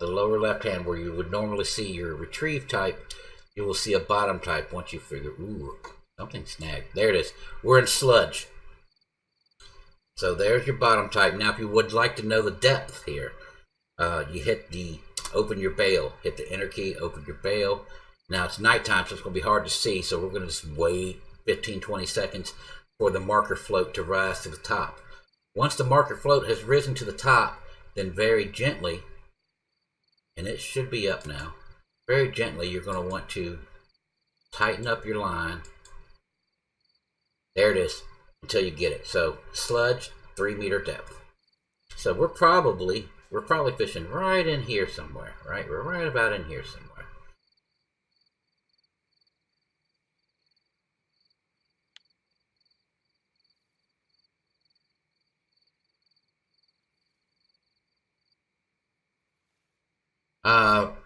the lower left hand where you would normally see your retrieve type, you will see a bottom type once you figure, ooh, something snagged. There it is. We're in sludge. So there's your bottom type. Now if you would like to know the depth here, you hit the open your bale, hit the enter key, open your bale. Now it's nighttime, so it's going to be hard to see, so we're going to just wait 15-20 seconds for the marker float to rise to the top. Once the marker float has risen to the top, then very gently, and it should be up now, very gently you're going to want to tighten up your line. There it is, until you get it. So sludge, 3-meter depth. So we're probably fishing right in here somewhere, right? We're right about in here somewhere.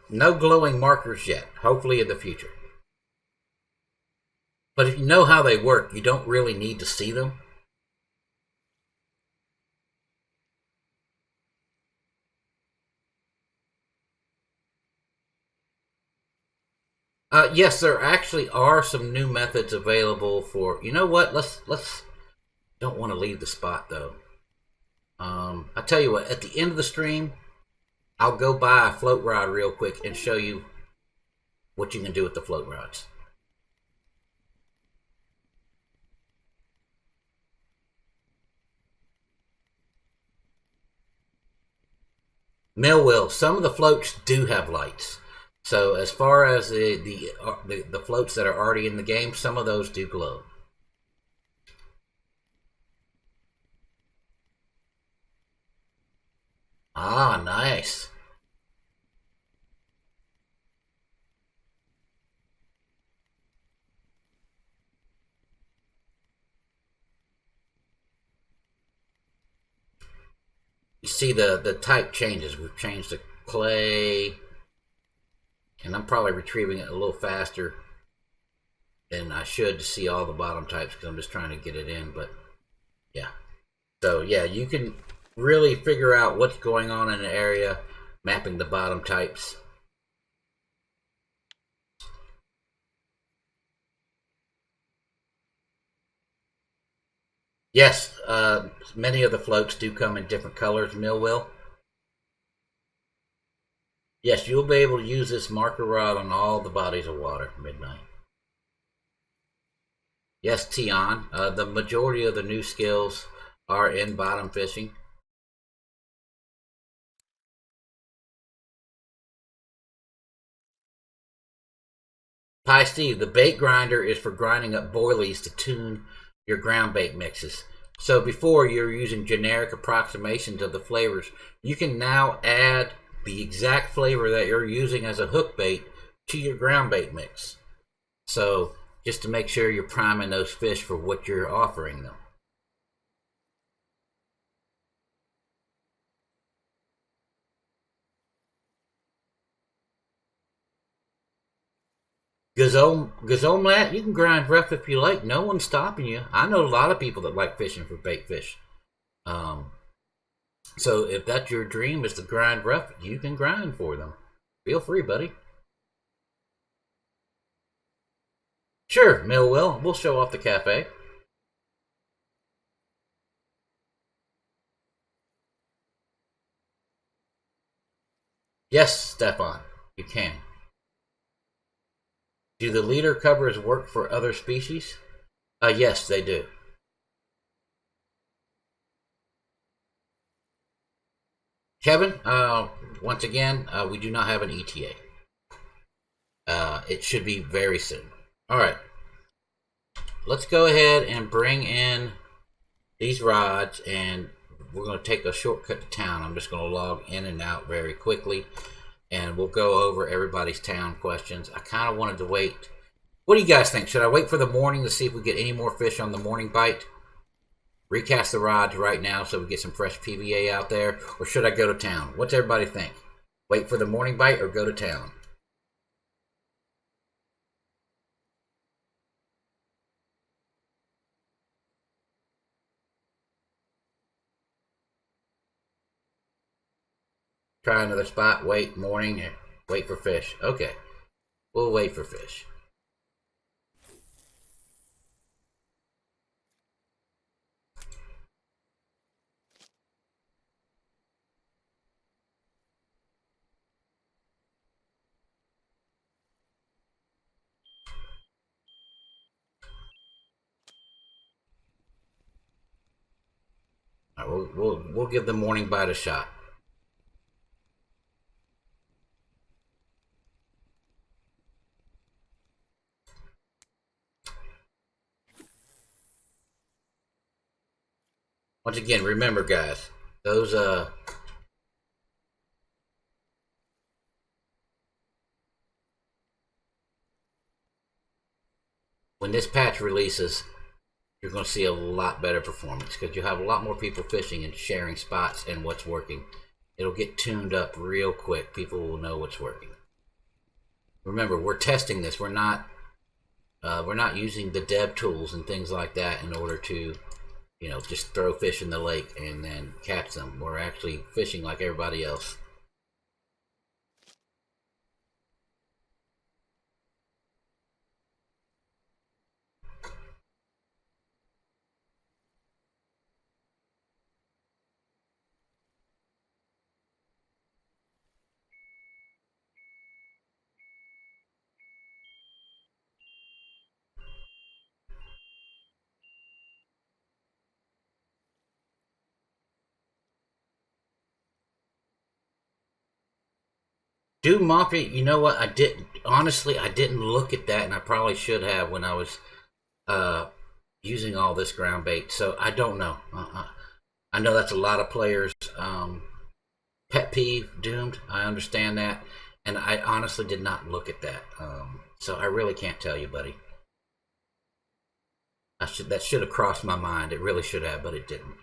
No glowing markers yet. Hopefully in the future. But if you know how they work, you don't really need to see them. Yes, there actually are some new methods available for. You know what? Let's. Don't want to leave the spot though. I tell you what. At the end of the stream, I'll go buy a float rod real quick and show you what you can do with the float rods. Millwell. Some of the floats do have lights. So as far as the floats that are already in the game, some of those do glow. Ah, nice. You see the type changes. We've changed the clay, and I'm probably retrieving it a little faster than I should to see all the bottom types because I'm just trying to get it in. But yeah, so yeah, you can really figure out what's going on in an area, mapping the bottom types. Yes, many of the floats do come in different colors, Millwell. Yes, you'll be able to use this marker rod on all the bodies of water, Midnight. Yes, Tion, the majority of the new skills are in bottom fishing. Pie Steve, the bait grinder is for grinding up boilies to tune your ground bait mixes. So before you're using generic approximations of the flavors, you can now add the exact flavor that you're using as a hook bait to your ground bait mix. So just to make sure you're priming those fish for what you're offering them. Gazelle Matt, you can grind rough if you like. No one's stopping you. I know a lot of people that like fishing for bait fish. Um, so if that's your dream is to grind rough, you can grind for them. Feel free, buddy. Sure, Millwell. We'll show off the cafe. Yes, Stefan, you can. Do the leader covers work for other species? Yes, they do. Kevin, once again, we do not have an ETA. It should be very soon. All right. Let's go ahead and bring in these rods, and we're going to take a shortcut to town. I'm just going to log in and out very quickly, and we'll go over everybody's town questions. I kind of wanted to wait. What do you guys think? Should I wait for the morning to see if we get any more fish on the morning bite? Recast the rods right now so we get some fresh PVA out there, or should I go to town? What's everybody think? Wait for the morning bite or go to town? Try another spot. Wait, morning. Wait for fish. Okay. We'll wait for fish. All right, we'll give the morning bite a shot. Once again, remember, guys, those when this patch releases, you're going to see a lot better performance because you have a lot more people fishing and sharing spots and what's working. It'll get tuned up real quick. People will know what's working. Remember, we're testing this. We're not using the dev tools and things like that in order to, you know, just throw fish in the lake and then catch them. We're actually fishing like everybody else. Do Moppy, you know what? I didn't, honestly, I didn't look at that, and I probably should have when I was using all this ground bait. So I don't know. I know that's a lot of players' pet peeve. Doomed. I understand that, and I honestly did not look at that. So I really can't tell you, buddy. That should have crossed my mind. It really should have, but it didn't.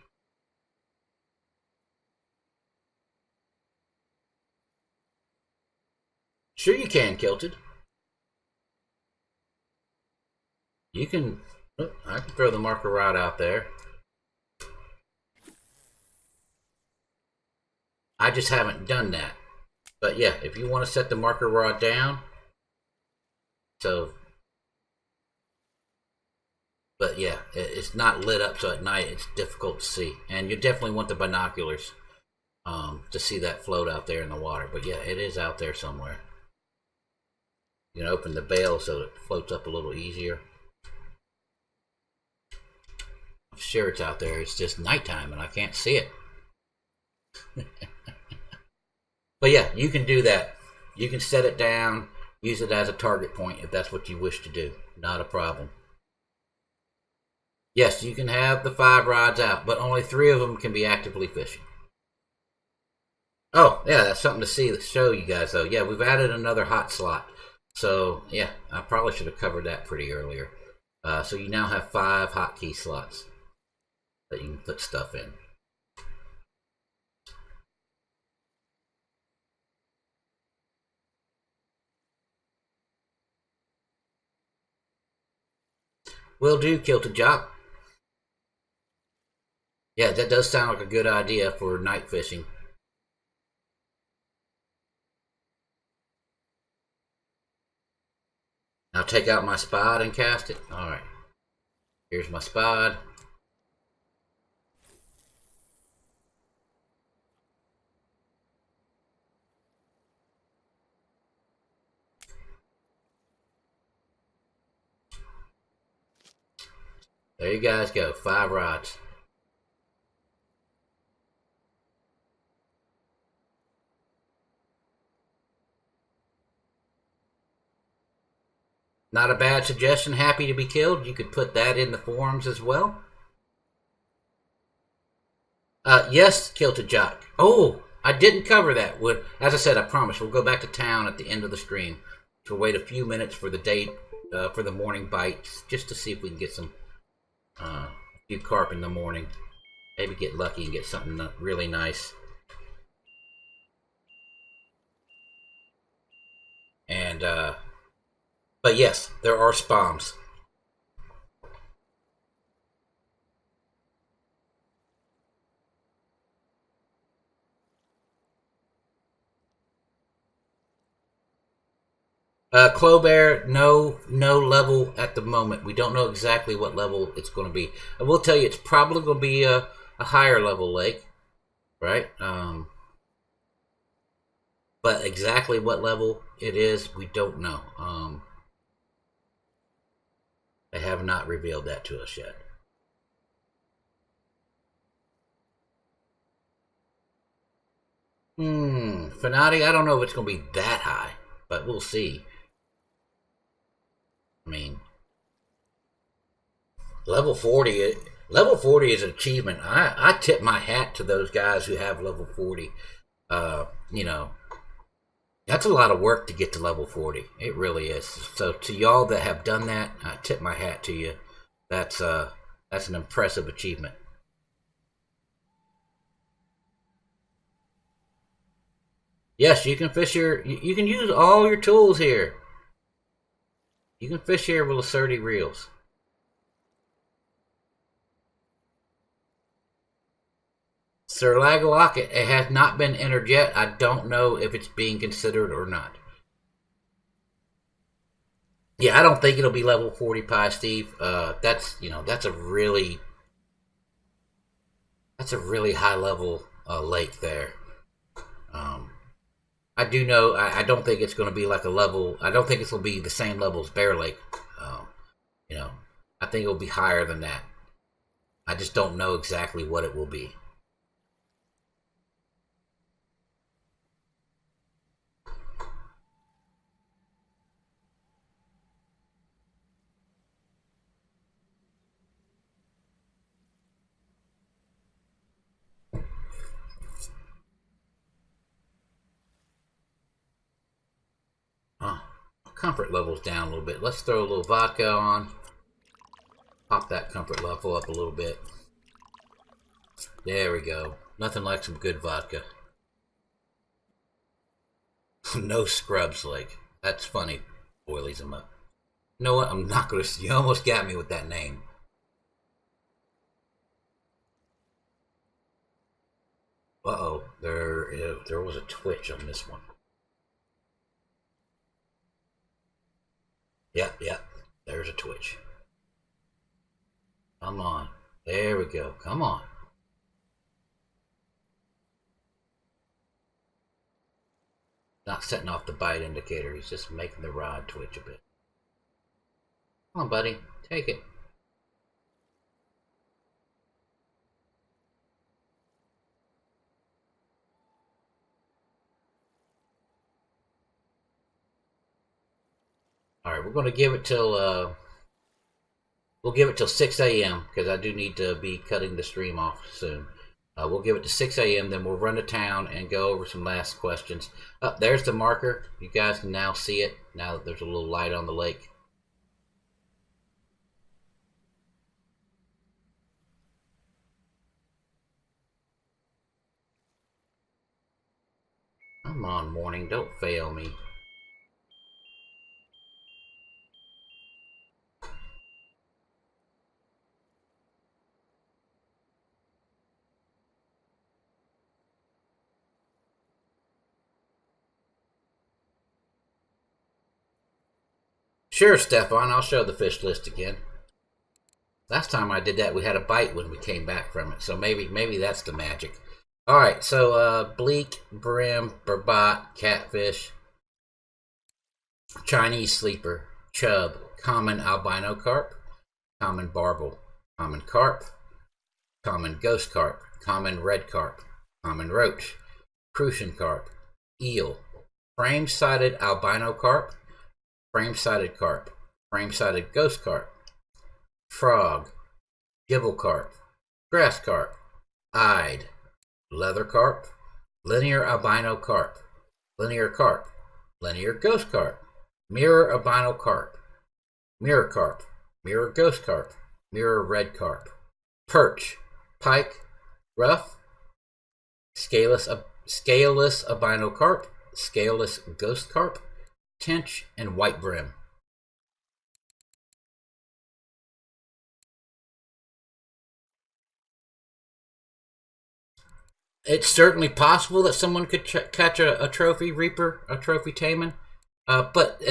Sure, you can, Kilted. You can. Oh, I can throw the marker rod out there. I just haven't done that. But yeah, if you want to set the marker rod down, so. But yeah, it's not lit up, so at night it's difficult to see. And you definitely want the binoculars to see that float out there in the water. But yeah, it is out there somewhere. You can open the bail so it floats up a little easier. I'm sure it's out there. It's just nighttime and I can't see it. But yeah, you can do that. You can set it down, use it as a target point if that's what you wish to do. Not a problem. Yes, you can have the 5 rods out, but only 3 of them can be actively fishing. Oh, yeah, that's something to see, to show you guys, though. Yeah, we've added another hot slot. So, yeah, I probably should have covered that pretty earlier. So you now have 5 hotkey slots that you can put stuff in. Will do, Kilted Jock. Yeah, that does sound like a good idea for night fishing. I'll take out my spot and cast it. Alright. Here's my spot. There you guys go. 5 rods. Not a bad suggestion. Happy to be killed. You could put that in the forums as well. Yes, Kilted Jock. Oh, I didn't cover that. As I said, I promise we'll go back to town at the end of the stream. We'll wait a few minutes for the date for the morning bites, just to see if we can get some a few carp in the morning. Maybe get lucky and get something really nice. And but yes, there are spawns. Clobear, no level at the moment. We don't know exactly what level it's going to be. I will tell you, it's probably going to be a higher level lake, right? But exactly what level it is, we don't know. They have not revealed that to us yet. Fanati, I don't know if it's going to be that high, but we'll see. I mean, level 40, level 40 is an achievement. I tip my hat to those guys who have level 40. You know, that's a lot of work to get to level 40. It really is. So to y'all that have done that, I tip my hat to you. That's an impressive achievement. Yes, you can fish here. You can use all your tools here. You can fish here with Lacerti reels. Sir Lagalock, it has not been entered yet. I don't know if it's being considered or not. Yeah, I don't think it'll be level 40 pie, Steve. That's a really high level lake there. I do know. I don't think it's going to be like a level. I don't think it's going to be the same level as Bear Lake. Um, you know, I think it'll be higher than that. I just don't know exactly what it will be. Comfort level's down a little bit. Let's throw a little vodka on. Pop that comfort level up a little bit. There we go. Nothing like some good vodka. No scrubs, like. That's funny. Boilies them up. You know what? I'm not gonna. You almost got me with that name. Uh-oh. There was a twitch on this one. Yep. There's a twitch. Come on. There we go. Come on. Not setting off the bite indicator. He's just making the rod twitch a bit. Come on, buddy. Take it. All right, we're going to give it till we'll give it till 6 a.m. because I do need to be cutting the stream off soon. We'll give it to 6 a.m. Then we'll run to town and go over some last questions. There's the marker. You guys can now see it now that there's a little light on the lake. Come on, morning. Don't fail me. Sure, Stefan. I'll show the fish list again. Last time I did that, we had a bite when we came back from it. So maybe that's the magic. All right. So bleak, brim, burbot, catfish, Chinese sleeper, chub, common albino carp, common barbel, common carp, common ghost carp, common red carp, common roach, crucian carp, eel, frame-sided albino carp, frame-sided carp, frame-sided ghost carp, frog, gibble carp, grass carp, eyed, leather carp, linear albino carp, linear carp, linear ghost carp, mirror albino carp, mirror carp, mirror ghost carp, mirror red carp, perch, pike, rough, scaleless albino carp, scaleless ghost carp, tench, and white brim. It's certainly possible that someone could catch a trophy reaper, a trophy taimen. But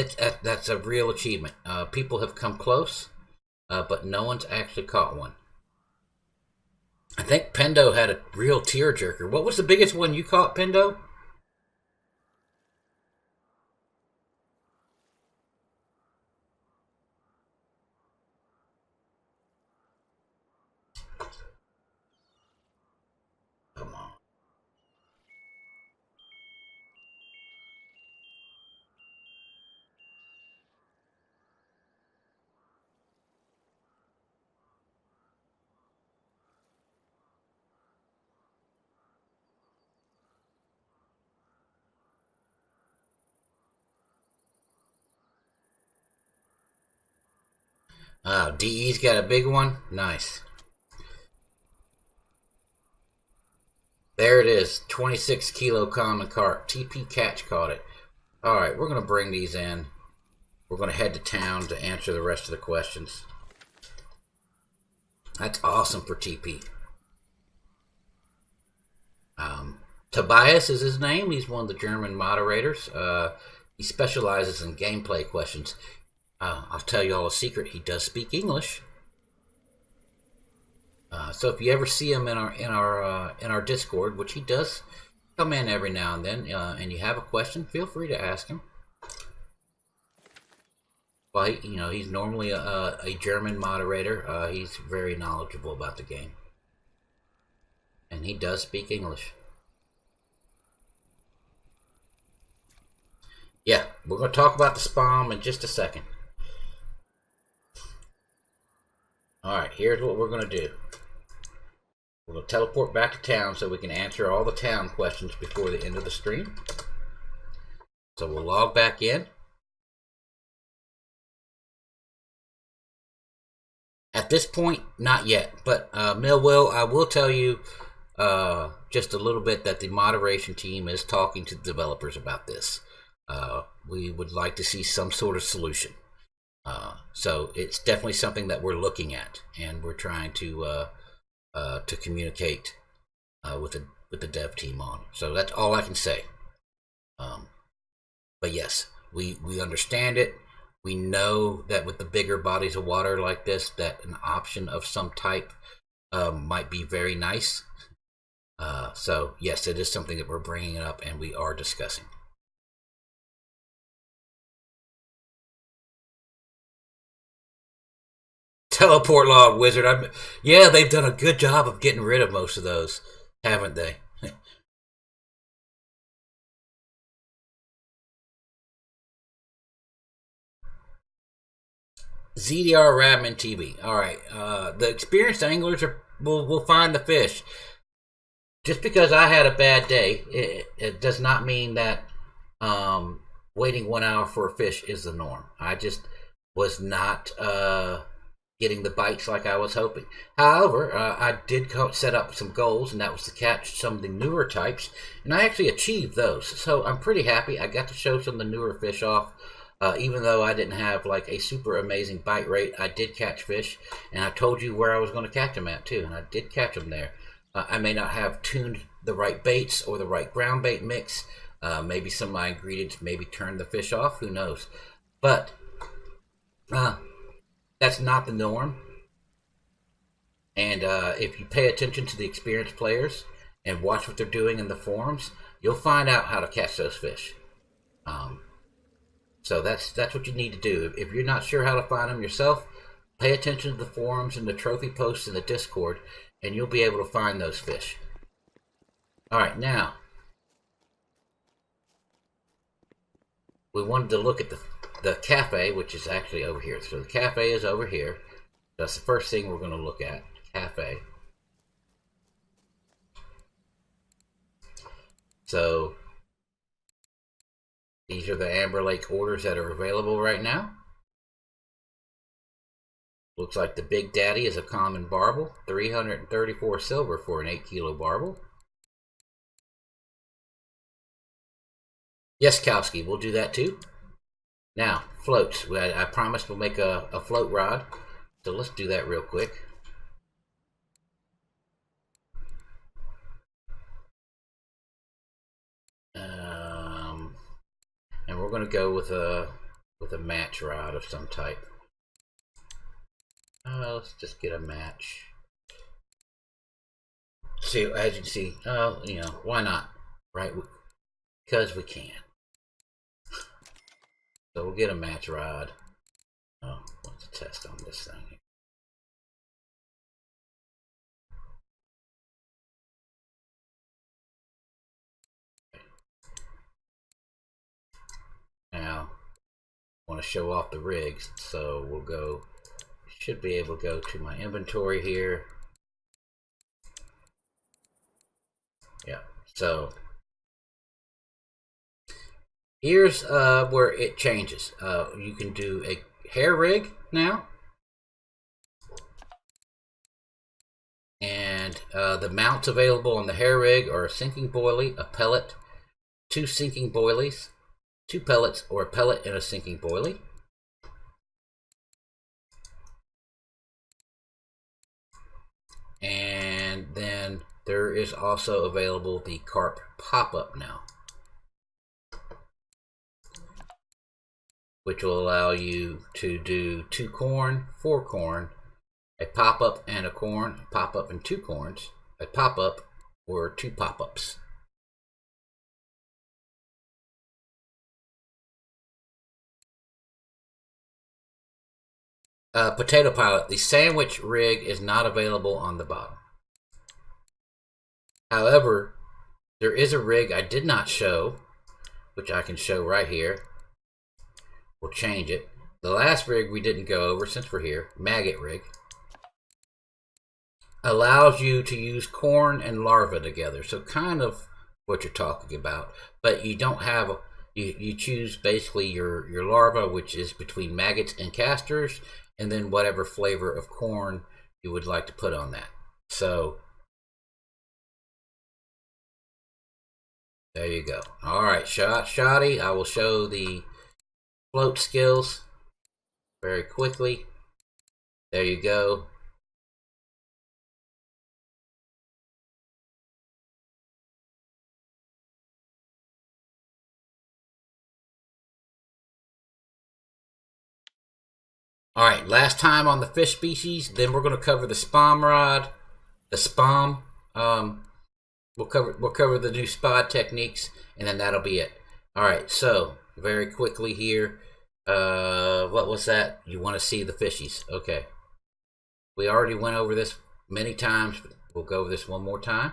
that's a real achievement. People have come close, but no one's actually caught one. I think Pendo had a real tearjerker. What was the biggest one you caught, Pendo? Come on. DE's got a big one. Nice. There it is. 26 kilo common carp. TP Catch caught it. All right, we're going to bring these in. We're going to head to town to answer the rest of the questions. That's awesome for TP. Tobias is his name. He's one of the German moderators. He specializes in gameplay questions. I'll tell you all a secret. He does speak English. So if you ever see him in our Discord, which he does come in every now and then, and you have a question, feel free to ask him. Well, he's normally a German moderator. He's very knowledgeable about the game, and he does speak English. Yeah, we're going to talk about the SPOM in just a second. Alright, here's what we're going to do. We're going to teleport back to town so we can answer all the town questions before the end of the stream. So we'll log back in. At this point, not yet, but Millwell, I will tell you just a little bit that the moderation team is talking to the developers about this. We would like to see some sort of solution. So it's definitely something that we're looking at, and we're trying to communicate with the dev team on. So that's all I can say. But yes, we understand it. We know that with the bigger bodies of water like this, that an option of some type might be very nice. So yes, it is something that we're bringing up and we are discussing. Teleport log wizard. Yeah, they've done a good job of getting rid of most of those, haven't they? ZDR Radman TV. All right, the experienced anglers will find the fish. Just because I had a bad day, it does not mean that waiting 1 hour for a fish is the norm. I just was not getting the bites like I was hoping. However, I did set up some goals, and that was to catch some of the newer types, and I actually achieved those. So I'm pretty happy. I got to show some of the newer fish off. Even though I didn't have like a super amazing bite rate, I did catch fish, and I told you where I was going to catch them at too, and I did catch them there. I may not have tuned the right baits or the right ground bait mix. Maybe some of my ingredients maybe turned the fish off. Who knows? But that's not the norm. And if you pay attention to the experienced players and watch what they're doing in the forums, you'll find out how to catch those fish. So that's what you need to do. If you're not sure how to find them yourself, pay attention to the forums and the trophy posts in the Discord, and you'll be able to find those fish. All right, now we wanted to look at the cafe, which is actually over here. So the cafe is over here. That's the first thing we're going to look at, cafe. So these are the Amber Lake orders that are available right now. Looks like the Big Daddy is a common barbel, 334 silver for an 8 kilo barbel. Yes, Kowski, we'll do that too. Now, floats. I promised we'll make a float rod. So let's do that real quick. And we're going to go with a match rod of some type. Let's just get a match. See, as you can see, you know, why not, right? Because we can. So we'll get a match rod. Oh, what's the test on this thing here? Now, I want to show off the rigs, so we'll go, should be able to go to my inventory here. Yeah, so here's where it changes. You can do a hair rig now. And the mounts available on the hair rig are a sinking boilie, a pellet, 2 sinking boilies, 2 pellets, or a pellet and a sinking boilie. And then there is also available the carp pop-up now, which will allow you to do 2 corn, 4 corn, a pop-up and a corn, a pop-up and 2 corns, a pop-up, or 2 pop-ups. Potato Pilot, the sandwich rig is not available on the bottom. However, there is a rig I did not show, which I can show right here. We'll change it. The last rig we didn't go over since we're here, maggot rig, allows you to use corn and larva together. So kind of what you're talking about, but you don't have, you choose basically your larva, which is between maggots and castors, and then whatever flavor of corn you would like to put on that. So there you go. All right, shoddy. I will show the float skills very quickly. There you go. All right, last time on the fish species, then we're going to cover the spom rod, the spom. We'll cover the new spod techniques, and then that'll be it. All right, so very quickly here, what was that? You want to see the fishies? Okay, we already went over this many times, but we'll go over this one more time.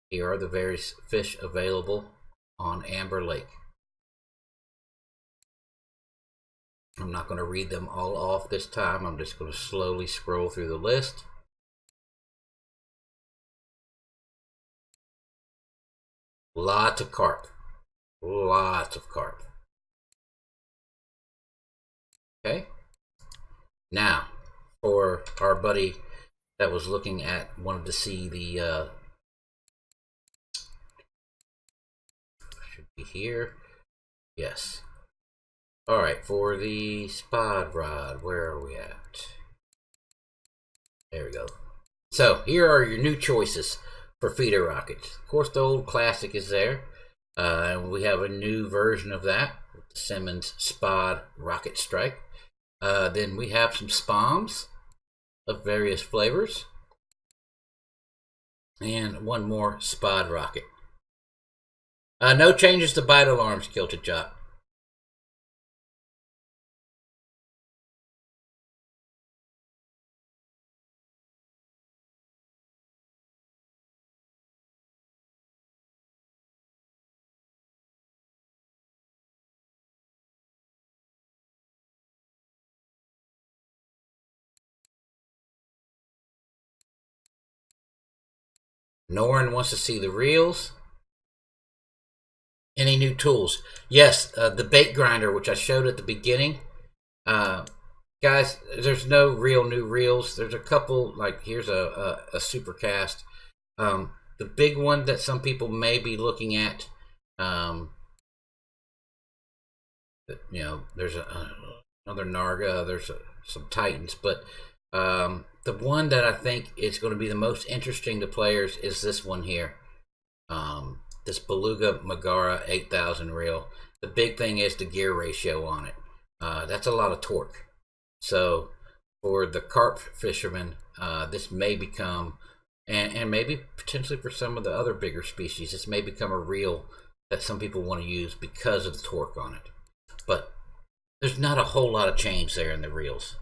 Here are the various fish available on Amber Lake. I'm not going to read them all off this time. I'm just going to slowly scroll through the list. Lots of carp. Lots of carp. Okay. Now, for our buddy that was looking at, wanted to see the, should be here. Yes. All right, for the spod rod, where are we at? There we go. So here are your new choices for feeder rockets. Of course, the old classic is there. And we have a new version of that, the Simmons Spod Rocket Strike. Then we have some spoms of various flavors. And one more spod rocket. No changes to bite alarms, Kilted Jock. Norin wants to see the reels. Any new tools? Yes, the bait grinder, which I showed at the beginning. Guys, there's no real new reels. There's a couple, like here's a Supercast. The big one that some people may be looking at, you know, there's another Narga, there's some Titans, but the one that I think is going to be the most interesting to players is this one here. This Beluga Magara 8000 reel. The big thing is the gear ratio on it. That's a lot of torque. So for the carp fishermen, this may become, and maybe potentially for some of the other bigger species, this may become a reel that some people want to use because of the torque on it. But there's not a whole lot of change there in the reels.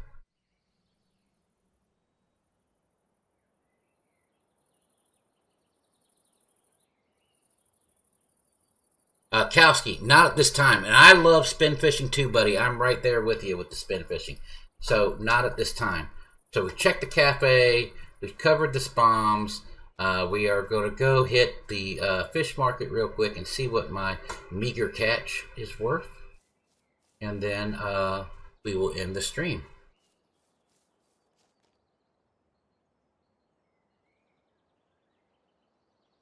Kowski, not at this time. And I love spin fishing too, buddy. I'm right there with you with the spin fishing. So not at this time. So we've checked the cafe. We've covered the SPOMs. We are going to go hit the fish market real quick and see what my meager catch is worth. And then we will end the stream.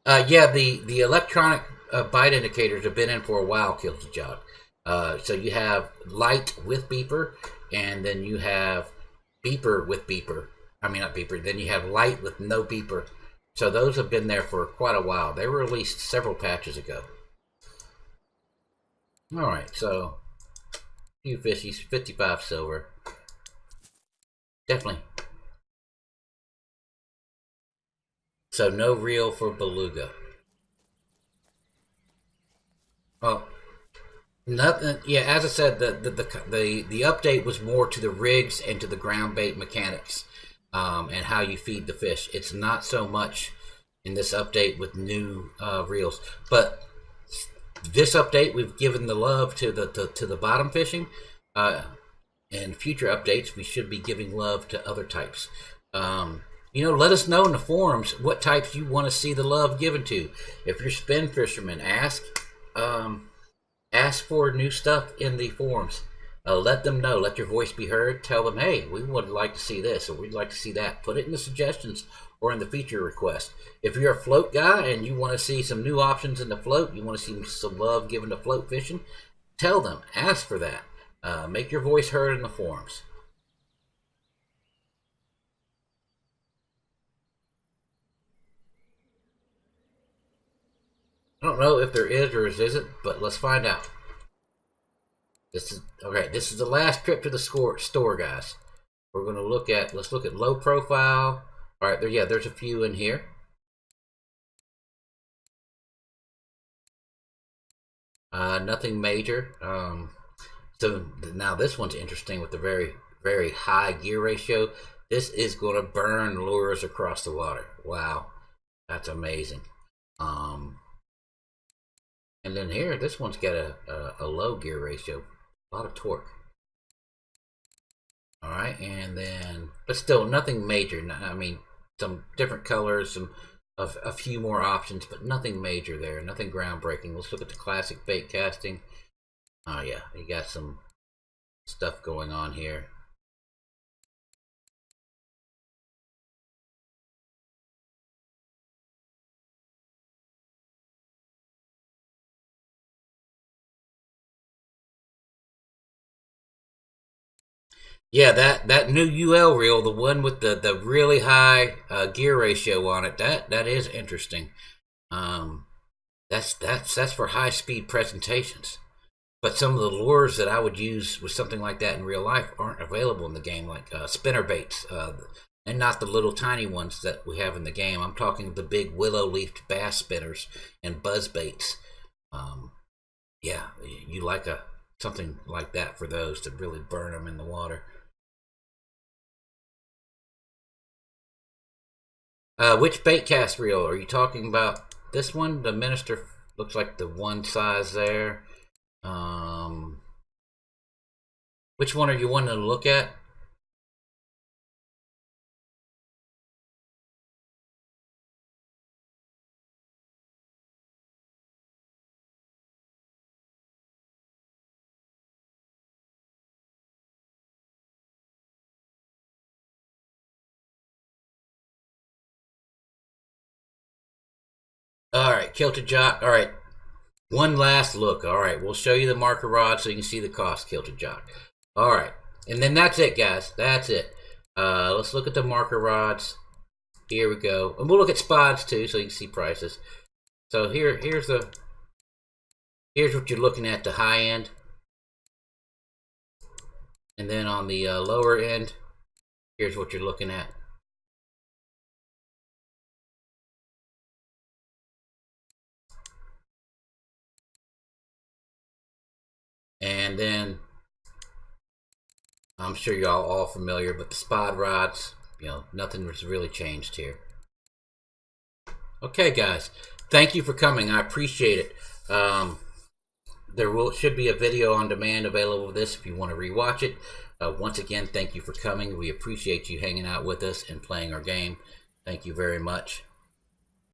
Yeah, the electronic bite indicators have been in for a while, Kilty Jock. So you have light with beeper, and then you have beeper with beeper. I mean, not beeper. Then you have light with no beeper. So those have been there for quite a while. They were released several patches ago. All right, so a few fishies, 55 silver. Definitely. So no reel for beluga. Well, nothing. Yeah, as I said, the update was more to the rigs and to the ground bait mechanics, and how you feed the fish. It's not so much in this update with new reels, but this update we've given the love to the bottom fishing. In future updates, we should be giving love to other types. You know, let us know in the forums what types you want to see the love given to. If you're spin fishermen, ask for new stuff in the forums. Let them know. Let your voice be heard. Tell them, hey, we would like to see this, or we'd like to see that. Put it in the suggestions or in the feature request. If you're a float guy and you want to see some new options in the float, you want to see some love given to float fishing, tell them. Ask for that. Make your voice heard in the forums. I don't know if there is or isn't, but let's find out. This is okay. This is the last trip to the store, guys. We're going to let's look at low profile. All right, there's a few in here. Nothing major. So now this one's interesting with the very, very high gear ratio. This is going to burn lures across the water. Wow, that's amazing. And then here, this one's got a low gear ratio, a lot of torque. All right, and then, but still nothing major. I mean, some different colors, a few more options, but nothing major there, nothing groundbreaking. Let's look at the classic bait casting. Oh yeah, you got some stuff going on here. Yeah, that new UL reel, the one with the really high gear ratio on it, that is interesting. That's for high speed presentations. But some of the lures that I would use with something like that in real life aren't available in the game, like spinner baits, and not the little tiny ones that we have in the game. I'm talking the big willow leafed bass spinners and buzz baits. Yeah, you like something like that for those to really burn them in the water. Which bait cast reel are you talking about? This one, the Minister, looks like the one size there. Which one are you wanting to look at? All right, Kilted Jock. All right, one last look. All right, we'll show you the marker rod so you can see the cost, Kilted Jock. All right, and then that's it, guys. That's it. Let's look at the marker rods. Here we go, and we'll look at spots too, so you can see prices. So here's the Here's what you're looking at, the high end. And then on the lower end, here's what you're looking at. And then, I'm sure y'all all familiar, but the spod rods, you know, nothing has really changed here. Okay, guys, thank you for coming. I appreciate it. There should be a video on demand available of this if you want to rewatch it. Once again, thank you for coming. We appreciate you hanging out with us and playing our game. Thank you very much.